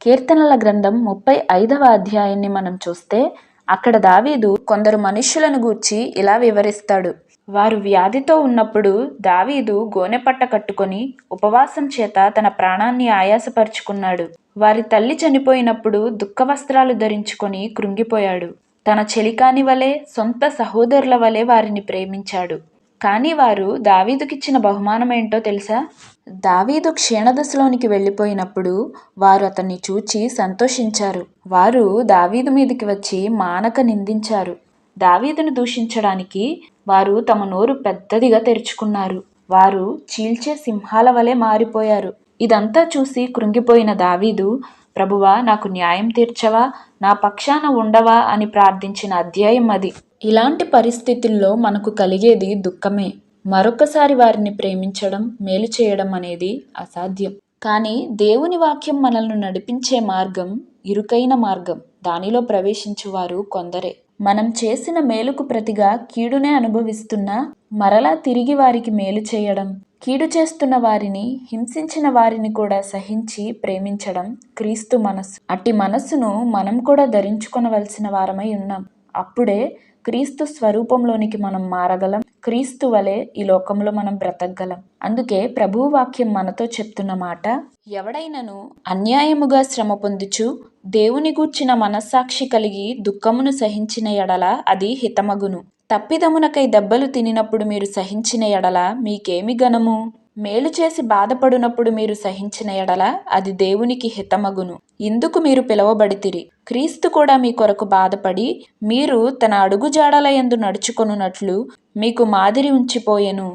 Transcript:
కీర్తనల గ్రంథం 35వ అధ్యాయాన్ని మనం చూస్తే అక్కడ దావీదు కొందరు మనుష్యులను గూర్చి ఇలా వివరిస్తాడు. వారు వ్యాధితో ఉన్నప్పుడు దావీదు గోనెపట్ట కట్టుకొని ఉపవాసం చేత తన ప్రాణాన్ని ఆయాసపరుచుకున్నాడు. వారి తల్లి చనిపోయినప్పుడు దుఃఖ వస్త్రాలు ధరించుకొని కృంగిపోయాడు. తన చెలికాని వలె సొంత సహోదరుల వలె వారిని ప్రేమించాడు. కానీ వారు దావీదుకిచ్చిన బహుమానం ఏంటో తెలుసా? దావీదు క్షీణదశలోనికి వెళ్ళిపోయినప్పుడు వారు అతన్ని చూచి సంతోషించారు. వారు దావీదు మీదికి వచ్చి మానక నిందించారు. దావీదును దూషించడానికి వారు తమ నోరు పెద్దదిగా తెరుచుకున్నారు. వారు చీల్చే సింహాల వలె మారిపోయారు. ఇదంతా చూసి కృంగిపోయిన దావీదు, ప్రభువా, నాకు న్యాయం తీర్చవా, నా పక్షాన ఉండవా అని ప్రార్థించిన అధ్యాయం అది. ఇలాంటి పరిస్థితుల్లో మనకు కలిగేది దుఃఖమే. మరొకసారి వారిని ప్రేమించడం, మేలు చేయడం అనేది అసాధ్యం. కానీ దేవుని వాక్యం మనల్ని నడిపించే మార్గం ఇరుకైన మార్గం. దానిలో ప్రవేశించువారు కొందరే. మనం చేసిన మేలుకు ప్రతిగా కీడునే అనుభవిస్తున్నా మరలా తిరిగి వారికి మేలు చేయడం, కీడు చేస్తున్న వారిని, హింసించిన వారిని కూడా సహించి ప్రేమించడం క్రీస్తు మనస్సు. అట్టి మనస్సును మనం కూడా ధరించుకొనవలసిన వారమై ఉన్నాం. అప్పుడే క్రీస్తు స్వరూపంలోనికి మనం మారగలం. క్రీస్తు వలె ఈ లోకంలో మనం బ్రతకగలం. అందుకే ప్రభువు వాక్యం మనతో చెప్తున్న మాట, ఎవడైనను అన్యాయముగా శ్రమ పొందుచు దేవుని గూర్చిన మనస్సాక్షి కలిగి దుఃఖమును సహించిన ఎడల అది హితమగును. తప్పిదమునకై దెబ్బలు తినినప్పుడు మీరు సహించిన ఎడల మీకేమి ఘనము? మేలు చేసి బాధపడునప్పుడు మీరు సహించిన ఎడల అది దేవునికి హితమగును. ఇందుకు మీరు పిలువబడితిరి. క్రీస్తు కూడా మీ కొరకు బాధపడి మీరు తన అడుగుజాడల యందు నడుచుకొనున్నట్లు మీకు మాదిరి ఉంచిపోయెను.